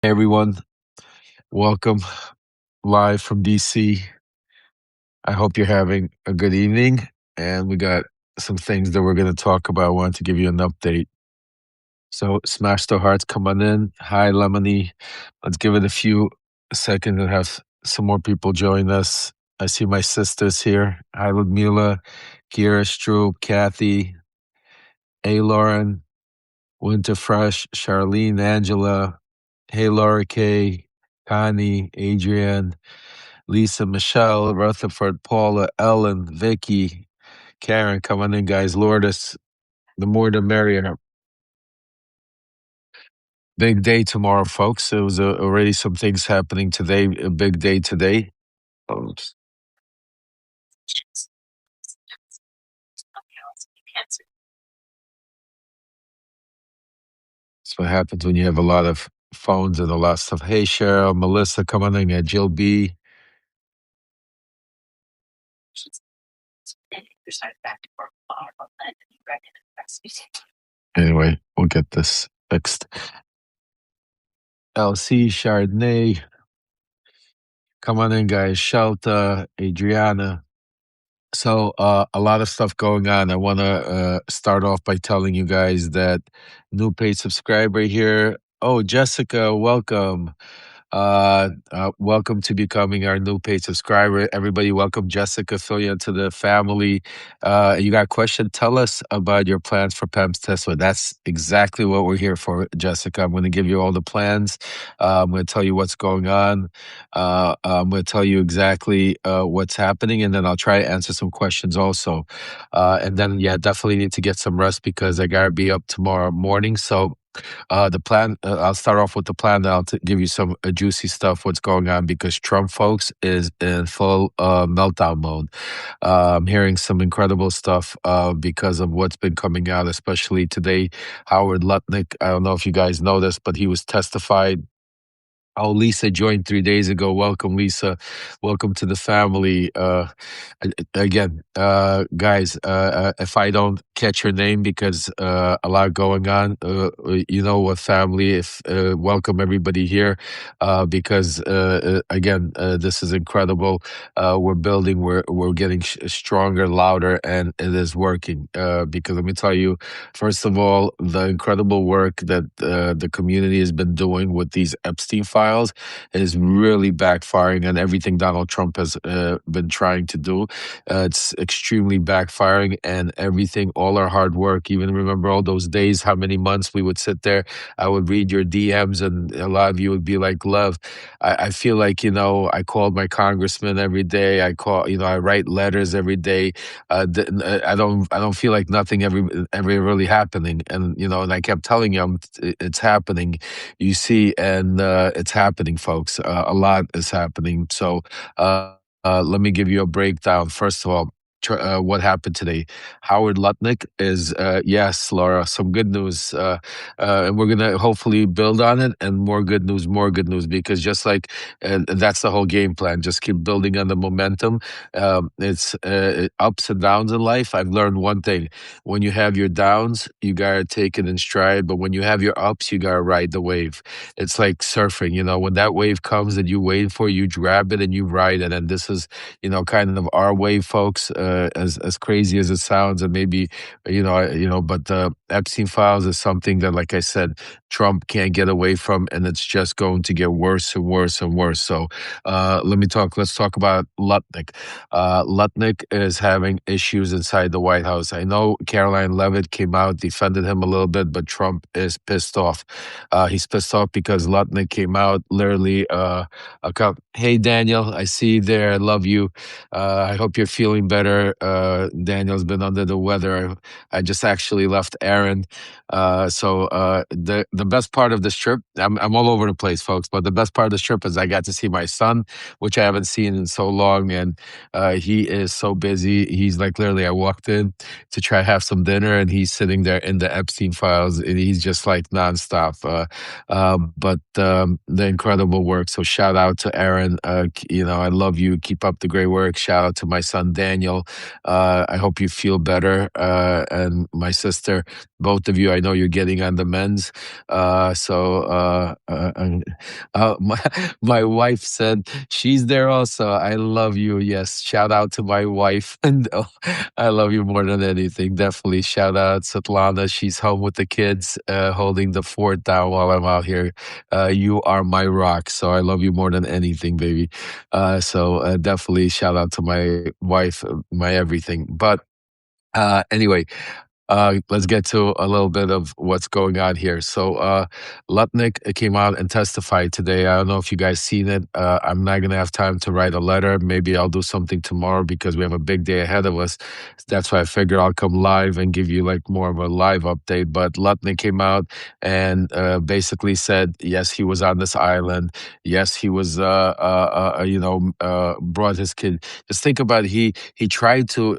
Hey everyone, welcome live from DC. I hope you're having a good evening. And we got some things that we're going to talk about. I wanted to give you an update. So, smash the hearts, come on in. Hi, Lemony. Let's give it a few seconds and have some more people join us. I see my sisters here. Hi, Ludmila, Kira, Stroop, Kathy, A. Lauren, Winterfresh, Charlene, Angela. Hey, Laura K, Connie, Adrienne. Lisa, Michelle, Rutherford, Paula, Ellen, Vicky, Karen, come on in, guys. Lourdes, the more the merrier. Big day tomorrow, folks. There was already some things happening today. A big day today. Um, That's what happens when you have a lot of phones and a lot of stuff. Hey, Cheryl, Melissa, come on in. Jill B. Anyway, we'll get this fixed. LC, Chardonnay, come on in, guys. Shelta, Adriana. So, a lot of stuff going on. I want to start off by telling you guys that new paid subscriber here. Oh, Jessica, welcome. Welcome to becoming our new paid subscriber. Everybody, welcome Jessica, fill you into the family. You got a question? Tell us about your plans for PEMS Tesla. That's exactly what we're here for, Jessica. I'm going to give you all the plans. I'm going to tell you what's going on. I'm going to tell you exactly what's happening, and then I'll try to answer some questions also. And then, yeah, definitely need to get some rest because I got to be up tomorrow morning. So, the plan, I'll start off with the plan, then I'll give you some juicy stuff, what's going on, because Trump, folks, is in full meltdown mode. I'm hearing some incredible stuff because of what's been coming out, especially today. Howard Lutnick, I don't know if you guys know this, but he was testified. Oh, Lisa joined 3 days ago. Welcome, Lisa. Welcome to the family. Again, guys, if I don't catch your name because a lot going on, you know what, family. If welcome everybody here because again, this is incredible. We're building. We're getting stronger, louder, and it is working. Because let me tell you, first of all, the incredible work that the community has been doing with these Epstein files is really backfiring on everything Donald Trump has been trying to do. It's extremely backfiring, and everything, all our hard work. Even remember all those days, how many months we would sit there. I would read your DMs, and a lot of you would be like, "Lev, I feel like I called my congressman every day. I write letters every day. I don't feel like nothing ever really happening." And I kept telling him it's happening. You see, and it's happening, folks. A lot is happening. So let me give you a breakdown. First of all, what happened today? Howard Lutnick is, yes, Laura, some good news. And we're going to hopefully build on it, and more good news, because just like that's the whole game plan. Just keep building on the momentum. It's ups and downs in life. I've learned one thing: when you have your downs, you got to take it in stride. But when you have your ups, you got to ride the wave. It's like surfing, when that wave comes that you wait for, you grab it and you ride it. And this is, kind of our wave, folks, as crazy as it sounds. And maybe, but the Epstein files is something that, like I said, Trump can't get away from, and it's just going to get worse and worse and worse. So let's talk about Lutnick. Lutnick is having issues inside the White House. I know Caroline Levitt came out, defended him a little bit, but Trump is pissed off. He's pissed off because Lutnick came out literally hey, Daniel, I see you there. I love you. I hope you're feeling better. Daniel's been under the weather. I just actually left Aaron. So the best part of this trip, I'm all over the place, folks, but the best part of this trip is I got to see my son, which I haven't seen in so long, and he is so busy. He's like, literally, I walked in to try to have some dinner, and he's sitting there in the Epstein files, and he's just like nonstop. But the incredible work. So shout out to Aaron. I love you. Keep up the great work. Shout out to my son Daniel. I hope you feel better. And my sister, both of you, I know you're getting on the mends. my, my wife said she's there also. I love you. Yes. Shout out to my wife. And I love you more than anything. Definitely. Shout out Svetlana. She's home with the kids, holding the fort down while I'm out here. You are my rock. So I love you more than anything, baby. So definitely shout out to my wife, my everything. But anyway, let's get to a little bit of what's going on here. So, Lutnick came out and testified today. I don't know if you guys seen it. I'm not going to have time to write a letter. Maybe I'll do something tomorrow because we have a big day ahead of us. That's why I figured I'll come live and give you like more of a live update. But Lutnick came out and basically said, yes, he was on this island. Yes, he was, brought his kid. Just think about it. He tried to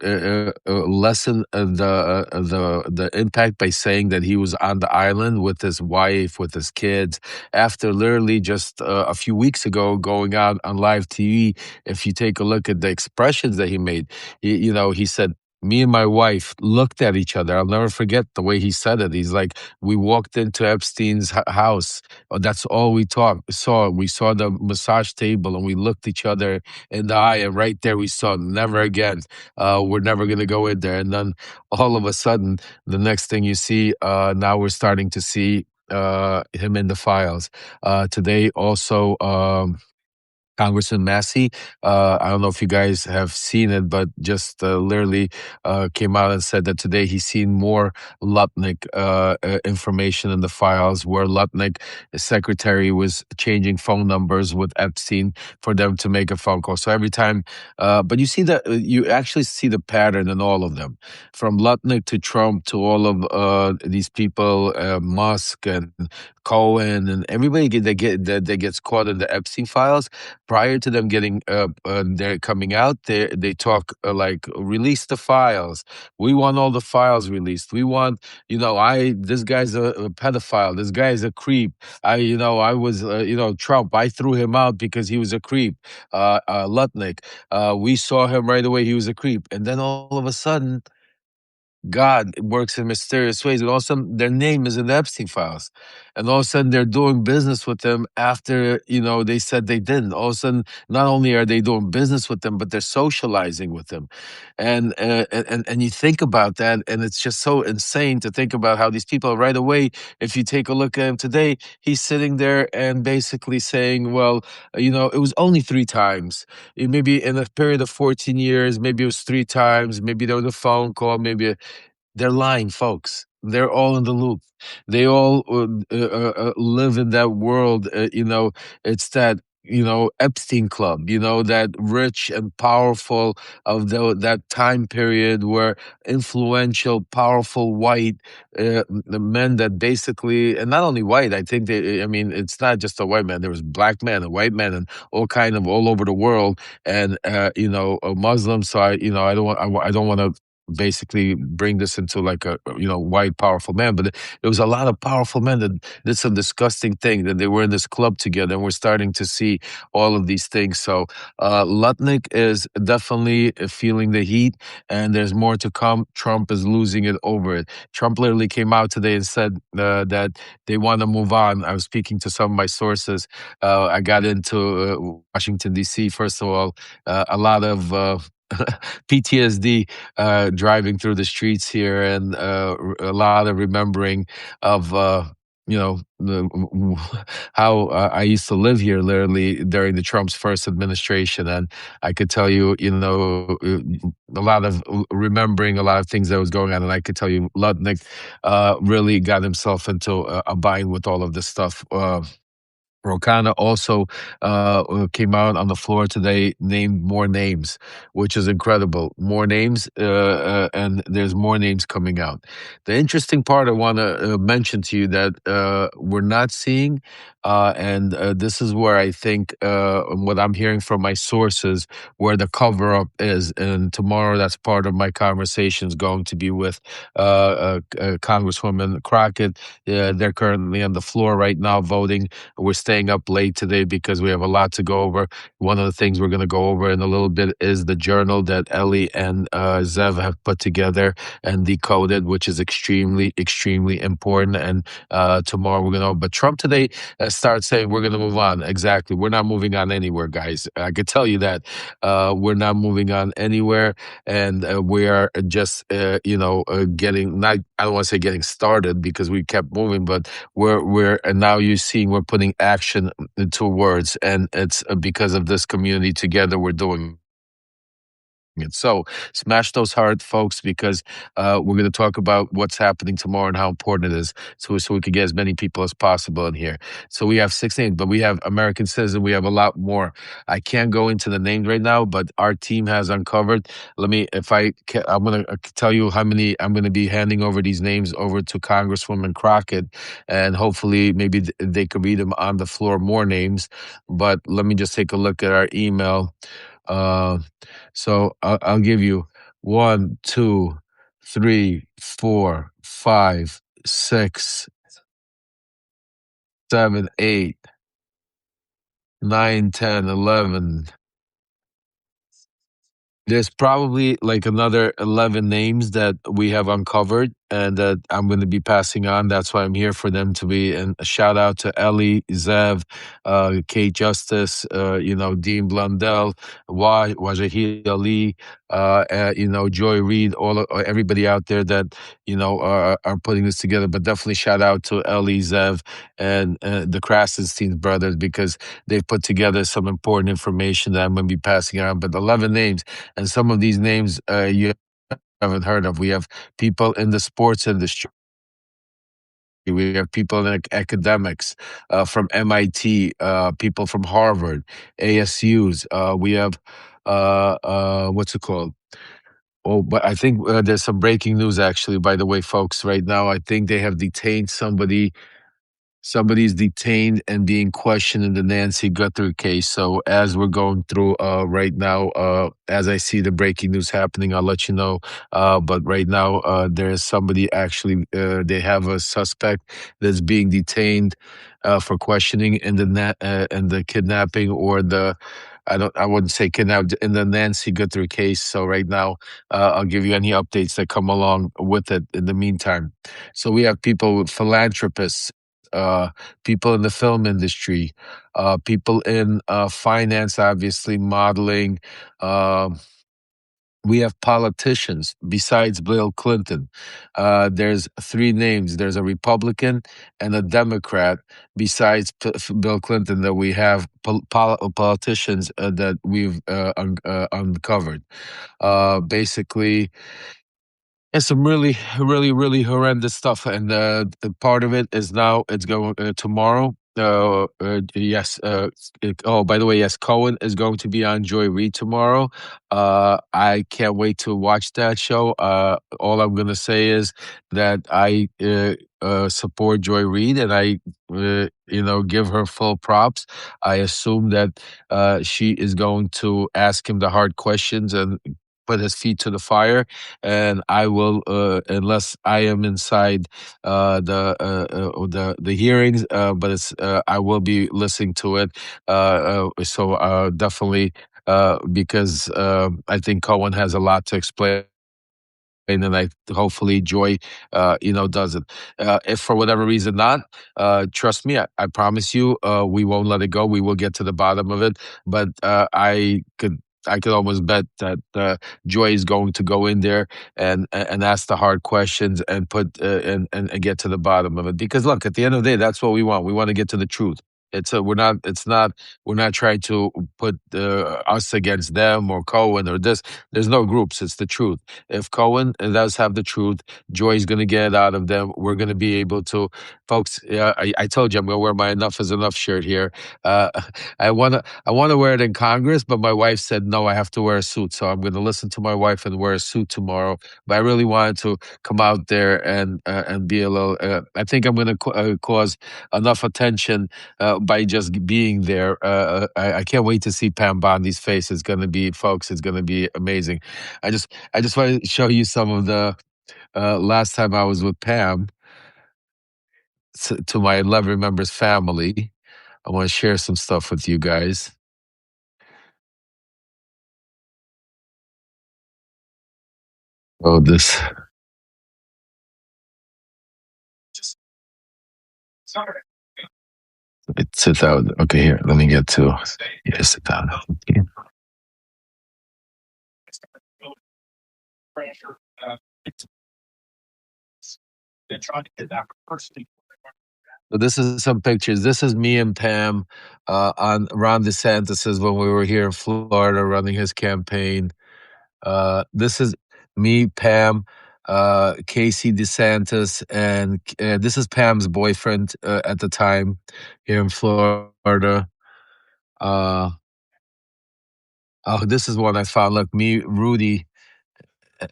lessen the impact by saying that he was on the island with his wife, with his kids, after literally just a few weeks ago going out on live TV. If you take a look at the expressions that he made, he said, me and my wife looked at each other. I'll never forget the way he said it. He's like, we walked into Epstein's house. That's all we saw. We saw the massage table and we looked each other in the eye. And right there we saw, never again. We're never going to go in there. And then all of a sudden, the next thing you see, now we're starting to see him in the files. Today also, Congressman Massey. I don't know if you guys have seen it, but just literally came out and said that today he's seen more Lutnick information in the files where Lutnick, his secretary, was changing phone numbers with Epstein for them to make a phone call. So every time, but you see that you actually see the pattern in all of them, from Lutnick to Trump to all of these people, Musk and Cohen and everybody that gets caught in the Epstein files. Prior to them getting they're coming out, they talk like, release the files. We want all the files released. We want, this guy's a pedophile. This guy's a creep. I was, Trump. I threw him out because he was a creep. Lutnick. We saw him right away. He was a creep, and then all of a sudden, God works in mysterious ways, and all of a sudden their name is in the Epstein files, and all of a sudden they're doing business with them after they said they didn't. All of a sudden, not only are they doing business with them, but they're socializing with them, and you think about that, and it's just so insane to think about how these people right away. If you take a look at him today, he's sitting there and basically saying, "Well, it was only 3 times. Maybe in a period of 14 years, maybe it was 3 times. Maybe there was a phone call. Maybe." They're lying, folks. They're all in the loop. They all live in that world. It's that, Epstein Club, that rich and powerful of that time period where influential, powerful white the men that basically, and not only white, I think it's not just a white man. There was black men and white men and all over the world, and Muslims. So I don't want to basically bring this into like a white powerful man, but there was a lot of powerful men that did some disgusting thing, that they were in this club together, and we're starting to see all of these things. So Lutnick is definitely feeling the heat, and there's more to come. Trump is losing it over it. Trump literally came out today and said that they want to move on. I was speaking to some of my sources. I got into Washington D.C. First of all, a lot of PTSD driving through the streets here, and a lot of remembering of how I used to live here literally during the Trump's first administration, and I could tell you, a lot of remembering a lot of things that was going on, and I could tell you, Lutnick really got himself into a bind with all of this stuff. Rokana also came out on the floor today, named more names, which is incredible. More names, and there's more names coming out. The interesting part I want to mention to you that we're not seeing, and this is where I think what I'm hearing from my sources, where the cover up is. And tomorrow, that's part of my conversation is going to be with Congresswoman Crockett. They're currently on the floor right now voting. We're staying up late today because we have a lot to go over. One of the things we're going to go over in a little bit is the journal that Ellie and Zev have put together and decoded, which is extremely, extremely important. And tomorrow we're going to, but Trump today started saying we're going to move on. Exactly. We're not moving on anywhere, guys. I could tell you that we're not moving on anywhere. And we are just, getting, not, I don't want to say getting started because we kept moving, but and now you're seeing we're putting action into words. And it's because of this community together, we're doing it. So smash those heart, folks, because we're going to talk about what's happening tomorrow and how important it is, so we can get as many people as possible in here. So we have 6 names, but we have American citizen. We have a lot more. I can't go into the names right now, but our team has uncovered. Let me, if I can, I'm going to tell you how many. I'm going to be handing over these names over to Congresswoman Crockett, and hopefully maybe they could read them on the floor. More names, but let me just take a look at our email. Uh, so I'll give you 1, 2, 3, 4, 5, 6, 7, 8, 9, 10, 11. There's probably like another 11 names that we have uncovered and that I'm going to be passing on. That's why I'm here for them to be. And a shout out to Ellie, Zev, Kate Justice, Dean Blundell, Wajahid Ali, Joy Reid, everybody out there that, are putting this together. But definitely shout out to Ellie, Zev, and the Krasenstein brothers because they've put together some important information that I'm going to be passing on. But 11 names. And some of these names you haven't heard of. We have people in the sports industry. We have people in academics from MIT, people from Harvard, ASUs. We have, what's it called? Oh, but I think there's some breaking news, actually, by the way, folks. Right now, I think they have detained somebody. Somebody's detained and being questioned in the Nancy Guthrie case. So as we're going through right now, as I see the breaking news happening, I'll let you know. But right now, there is somebody actually. They have a suspect that's being detained for questioning in the kidnapping or the. I wouldn't say kidnapped in the Nancy Guthrie case. So right now, I'll give you any updates that come along with it in the meantime. So we have people, philanthropists, people in the film industry, people in finance, obviously modeling. Uh, we have politicians besides Bill Clinton. There's 3 names. There's a Republican and a Democrat besides Bill Clinton that we have politicians that we've uncovered. Basically, it's some really, really, really horrendous stuff, and the part of it is now it's going tomorrow. Yes. Oh, by the way, yes, Cohen is going to be on Joy Reid tomorrow. I can't wait to watch that show. All I'm gonna say is that I support Joy Reid, and I give her full props. I assume that she is going to ask him the hard questions and put his feet to the fire, and I will, unless I am inside the hearings, but it's I will be listening to it. So definitely, because I think Cohen has a lot to explain. And I hopefully Joy, does it. If for whatever reason not, trust me, I promise you, we won't let it go. We will get to the bottom of it. But I could almost bet that Joy is going to go in there and ask the hard questions and put and get to the bottom of it. Because look, at the end of the day, that's what we want. We want to get to the truth. We're not. It's not. We're not trying to put us against them or Cohen or this. There's no groups. It's the truth. If Cohen does have the truth, Joy's going to get it out of them. We're going to be able to, folks. I told you I'm going to wear my "Enough is Enough" shirt here. Uh, I want to wear it in Congress, but my wife said no. I have to wear a suit, so I'm going to listen to my wife and wear a suit tomorrow. But I really wanted to come out there and be a little. I think I'm going to cause enough attention by just being there. I can't wait to see Pam Bondi's face. It's going to be, folks. It's going to be amazing. I just want to show you some of the last time I was with Pam to my Levremembers family. I want to share some stuff with you guys. Oh, this. Sit down. Okay, here. Let me get to. Yeah, sit down. Okay. So this is some pictures. This is me and Pam on Ron DeSantis when we were here in Florida running his campaign. This is me, Pam, Casey DeSantis, and this is Pam's boyfriend at the time here in Florida. Uh, oh, this is one I found. Look, me, Rudy,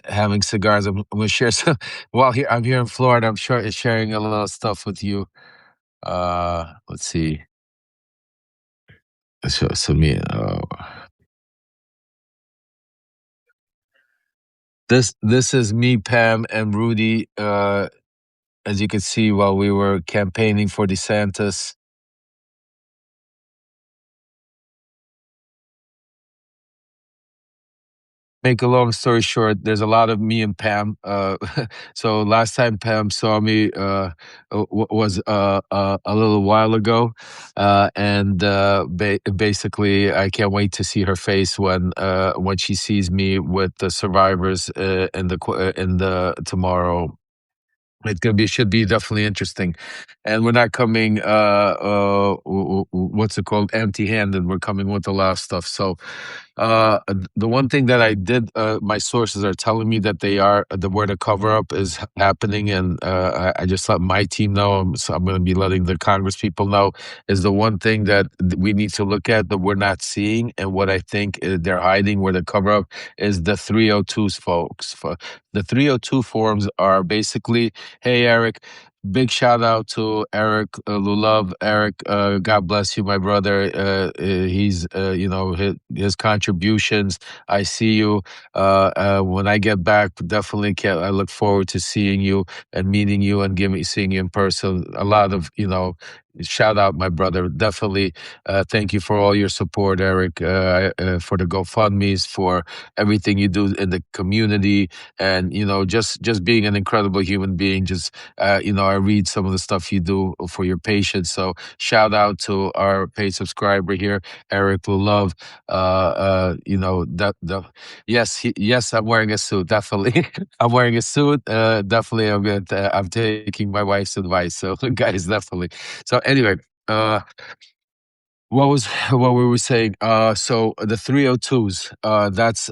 having cigars. I'm gonna share some. While here, I'm here in Florida. I'm sure sharing a little stuff with you. Let's see. So me. This is me, Pam, and Rudy. As you can see, while we were campaigning for DeSantis. Make a long story short, there's a lot of me and Pam. So last time Pam saw me was a little while ago, and basically, I can't wait to see her face when she sees me with the survivors in the tomorrow. It's gonna be should be definitely interesting, and we're not coming. What's it called? Empty-handed. We're coming with a lot of stuff. So, the one thing that I did, my sources are telling me that they are the where the cover up is happening, and I just let my team know. So I'm going to be letting the Congress people know. Is the one thing that we need to look at that we're not seeing, and what I think they're hiding where the cover up is the 302s, folks. The 302 forms are basically, hey, Eric, big shout out to Eric Lulov. Eric, God bless you, my brother. He's, his contributions. I see you. When I get back, definitely can I look forward to seeing you and meeting you and seeing you in person. A lot of, shout out, my brother. Definitely. Thank you for all your support, Eric, for the GoFundMe's, for everything you do in the community, and just being an incredible human being. Just I read some of the stuff you do for your patients. So shout out to our paid subscriber here, Eric will love. Yes, I'm wearing a suit. Definitely, I'm wearing a suit. Definitely, I'm taking my wife's advice. So guys, definitely. So anyway, uh, what were we saying? So the 302s, that's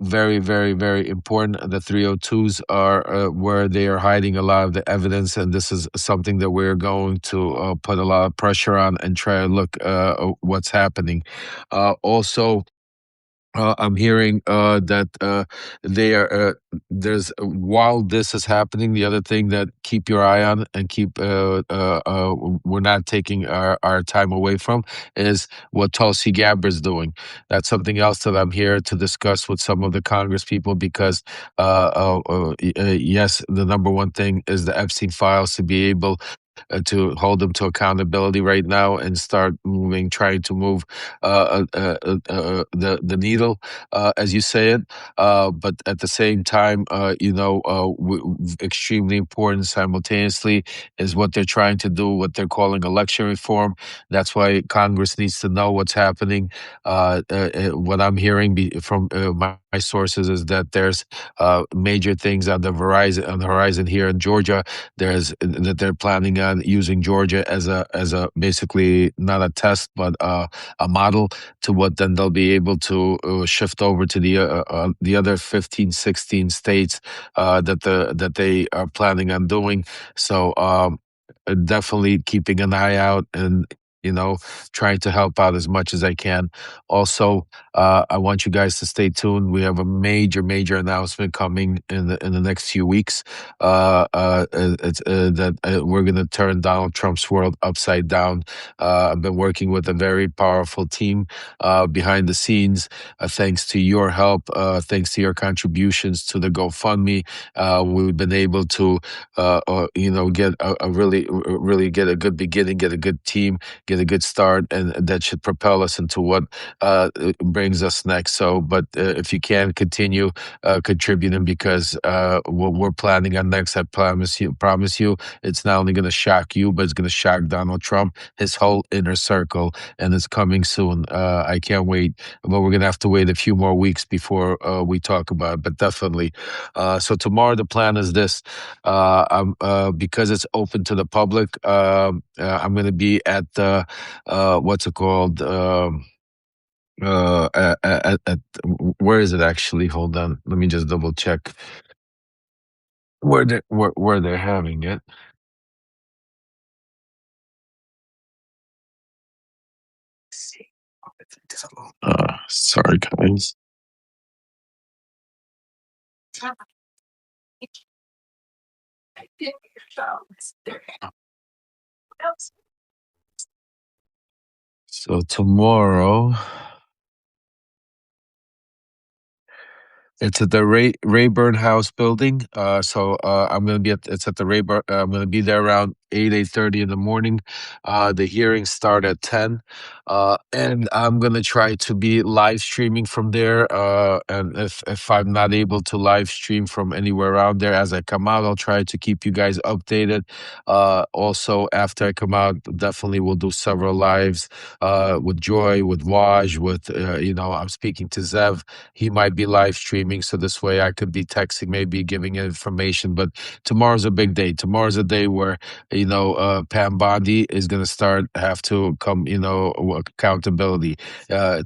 very, very, very important. The 302s are where they are hiding a lot of the evidence, and this is something that we're going to put a lot of pressure on and try to look what's happening. Also, I'm hearing that they are while this is happening, the other thing that keep your eye on and keep we're not taking our time away from is what Tulsi Gabbard's doing. That's something else that I'm here to discuss with some of the Congress people because yes, the number one thing is the Epstein files to be able to hold them to accountability right now and start trying to move the needle, as you say it. But at the same time, extremely important simultaneously is what they're trying to do, what they're calling election reform. That's why Congress needs to know what's happening. What I'm hearing from my sources is that there's major things on the horizon here in Georgia. There's that they're planning on using Georgia as a basically not a test but a model to what then they'll be able to shift over to the other 15, 16 states that they are planning on doing. So definitely keeping an eye out and trying to help out as much as I can. Also, I want you guys to stay tuned. We have a major announcement coming in the next few weeks. It's that we're going to turn Donald Trump's world upside down. I've been working with a very powerful team behind the scenes. Thanks to your help, thanks to your contributions to the GoFundMe, we've been able to get really get a good beginning, get a good team, get a good start, and that should propel us into what brings us next. So, but if you can continue contributing, because what we're planning on next, I promise you, it's not only going to shock you, but it's going to shock Donald Trump, his whole inner circle, and it's coming soon. I can't wait, but we're going to have to wait a few more weeks before we talk about it, but definitely. So tomorrow the plan is this. Because it's open to the public, I'm going to be at the, what's it called? At where is it actually? Hold on, let me just double check where they're having it. Sorry, guys. So tomorrow, it's at the Rayburn House building. I'm gonna be it's at the Rayburn. I'm gonna be there around 8:30 in the morning. The hearings start at 10, and I'm gonna try to be live streaming from there. And if I'm not able to live stream from anywhere around there as I come out, I'll try to keep you guys updated. Also, after I come out, definitely we'll do several lives with Joy, with Waj, with I'm speaking to Zev. He might be live streaming, so this way I could be texting, maybe giving information. But tomorrow's a big day. Tomorrow's a day where Pam Bondi is going to have to come, accountability.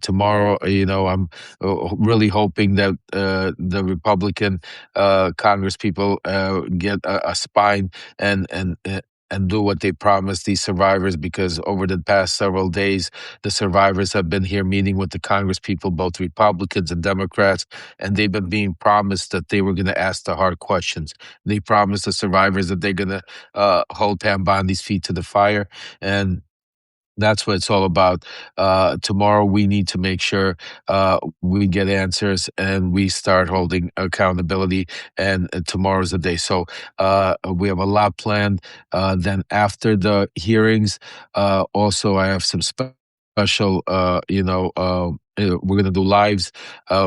Tomorrow, I'm really hoping that the Republican Congress people get a spine and do what they promised these survivors, because over the past several days, the survivors have been here meeting with the Congress people, both Republicans and Democrats, and they've been being promised that they were going to ask the hard questions. They promised the survivors that they're going to hold Pam Bondi's feet to the fire. And that's what it's all about. Tomorrow, we need to make sure we get answers and we start holding accountability. And tomorrow's the day. So we have a lot planned. Then after the hearings, also I have some special, we're gonna do lives.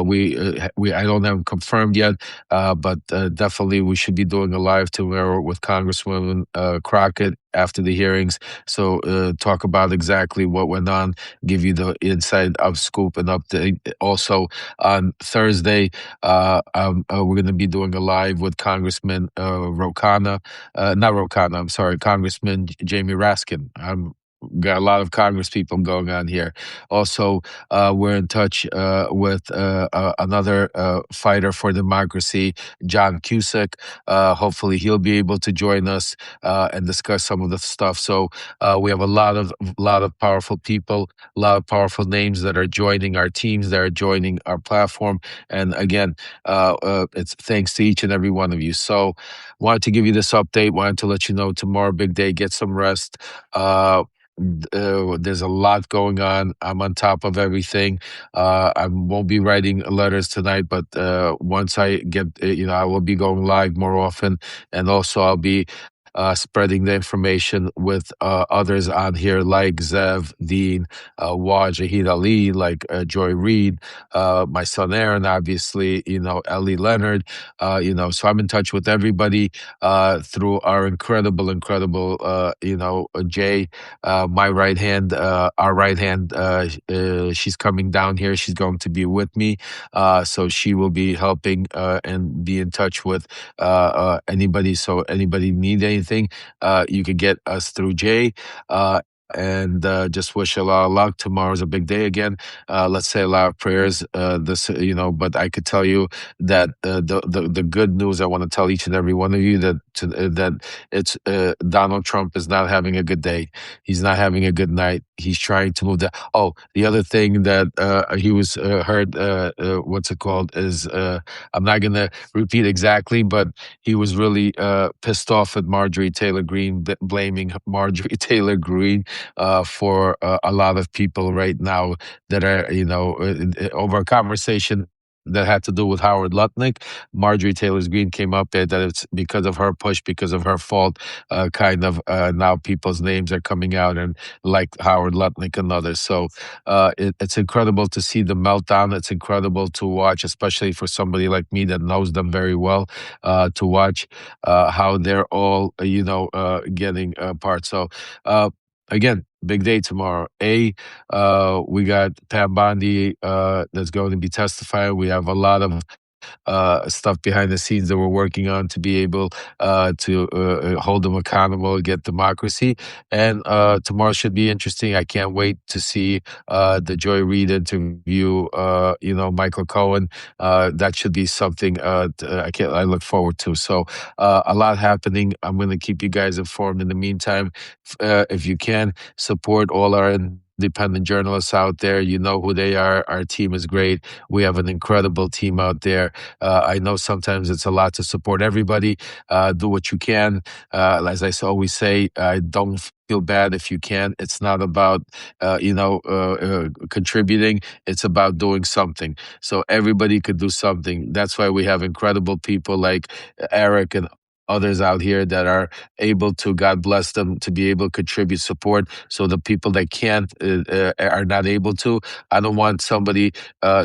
We I don't have them confirmed yet, but definitely we should be doing a live tomorrow with Congresswoman Crockett after the hearings. So talk about exactly what went on, give you the inside of scoop and update. Also on Thursday, we're going to be doing a live with Congressman not Rokana, I'm sorry, Congressman Jamie Raskin. I'm got a lot of Congress people going on here. Also, we're in touch with another fighter for democracy, John Cusack. Hopefully, he'll be able to join us and discuss some of the stuff. So we have a lot of powerful people, a lot of powerful names that are joining our teams, that are joining our platform. And again, it's thanks to each and every one of you. So wanted to give you this update. Wanted to let you know tomorrow, big day. Get some rest. There's a lot going on. I'm on top of everything. I won't be writing letters tonight, but once I get, I will be going live more often, and also I'll be spreading the information with others on here like Zev, Dean, Wajahid Ali, like Joy Reid, my son Aaron, obviously, Ellie Leonard, so I'm in touch with everybody through our incredible, Jay, my right hand, our right hand, she's coming down here. She's going to be with me. So she will be helping and be in touch with anybody. So anybody need anything, you could get us through Jay. And just wish a lot of luck. Tomorrow's a big day again. Let's say a lot of prayers. But I could tell you that the good news I want to tell each and every one of you that it's Donald Trump is not having a good day. He's not having a good night. He's trying to move the. Oh, the other thing that he was heard. What's it called? Is I'm not gonna repeat exactly, but he was really pissed off at Marjorie Taylor Greene, blaming Marjorie Taylor Greene for a lot of people right now that are, over a conversation that had to do with Howard Lutnick. Marjorie Taylor Greene came up there that it's because of her push, because of her fault, now people's names are coming out and like Howard Lutnick and others. So it's incredible to see the meltdown. It's incredible to watch, especially for somebody like me that knows them very well, to watch how they're all, getting apart. So, again, big day tomorrow. We got Pam Bondi that's going to be testifying. We have a lot of stuff behind the scenes that we're working on to be able to hold them accountable, get democracy. And tomorrow should be interesting. I can't wait to see the Joy Reid interview. Michael Cohen. That should be something I look forward to. So a lot happening. I'm going to keep you guys informed. In the meantime, if you can support all our independent journalists out there, you know who they are. Our team is great. We have an incredible team out there. I know sometimes it's a lot to support everybody. Do what you can. As I always say, don't feel bad if you can. It's not about, contributing. It's about doing something. So everybody could do something. That's why we have incredible people like Eric and others out here that are able to, God bless them, to be able to contribute support. So the people that can't, are not able to. I don't want somebody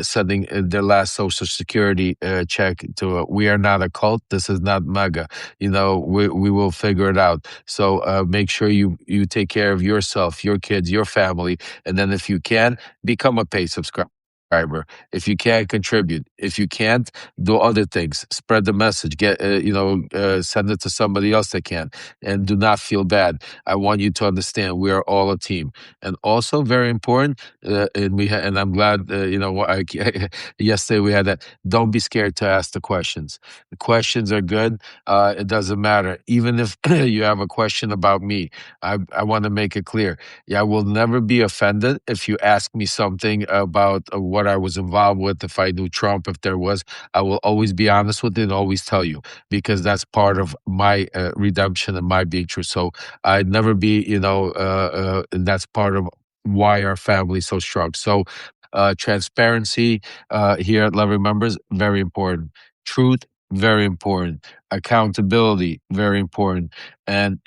sending their last Social Security check to. We are not a cult. This is not MAGA. We will figure it out. So make sure you take care of yourself, your kids, your family, and then if you can, become a paid subscriber. If you can't, contribute. If you can't, do other things. Spread the message. Send it to somebody else that can. And do not feel bad. I want you to understand we are all a team. And also very important, and I'm glad, yesterday we had that. Don't be scared to ask the questions. The questions are good. It doesn't matter. Even if you have a question about me, I want to make it clear. Yeah, I will never be offended if you ask me something about what I was involved with, if I knew Trump, if there was. I will always be honest with it and always tell you, because that's part of my redemption and my being true. So I'd never be, and that's part of why our family is so strong. So transparency here at Levremembers, very important. Truth, very important. Accountability, very important. And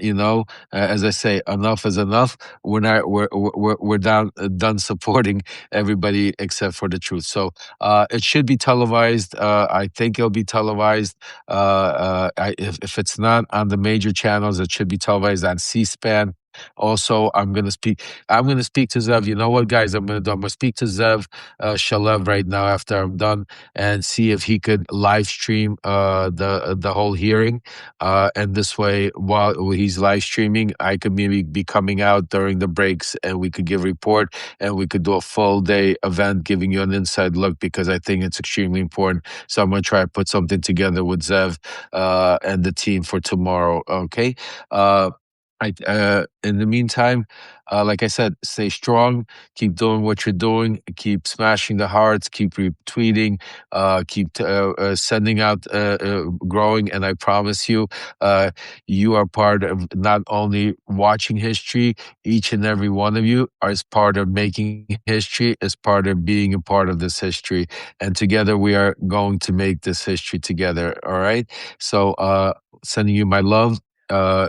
as I say, enough is enough. We're done supporting everybody except for the truth. So it should be televised. I think it'll be televised. If it's not on the major channels, it should be televised on C-SPAN. Also, I'm going to speak to Zev. You know what, guys, I'm going to speak to Zev Shalev right now after I'm done, and see if he could live stream the whole hearing. And this way, while he's live streaming, I could maybe be coming out during the breaks, and we could give report, and we could do a full day event giving you an inside look, because I think it's extremely important. So I'm going to try to put something together with Zev and the team for tomorrow. Okay. In the meantime, like I said, stay strong, keep doing what you're doing, keep smashing the hearts, keep retweeting, keep sending out, growing. And I promise you, you are part of not only watching history, each and every one of you is part of making history, is part of being a part of this history. And together we are going to make this history together. All right. So, sending you my love.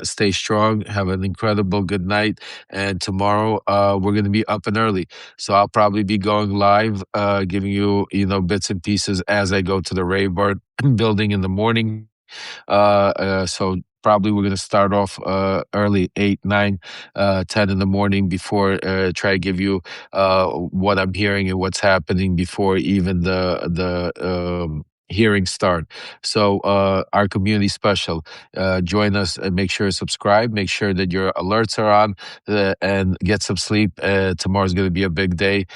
Stay strong. Have an incredible good night. And tomorrow, we're going to be up and early. So I'll probably be going live, giving you, bits and pieces as I go to the Rayburn building in the morning. So probably we're going to start off early, 8, 9, 10 in the morning, before try to give you what I'm hearing and what's happening before even the hearing start. So our community special, join us and make sure to subscribe, make sure that your alerts are on, and get some sleep. Tomorrow's going to be a big day.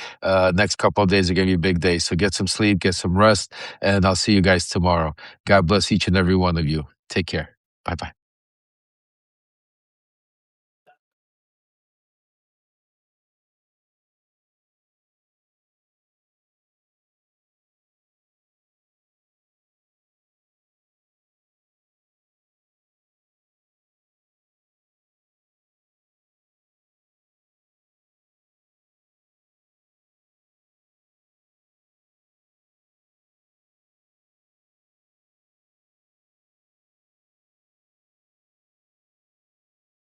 Next couple of days are going to be a big day. So get some sleep, get some rest, and I'll see you guys tomorrow. God bless each and every one of you. Take care. Bye-bye.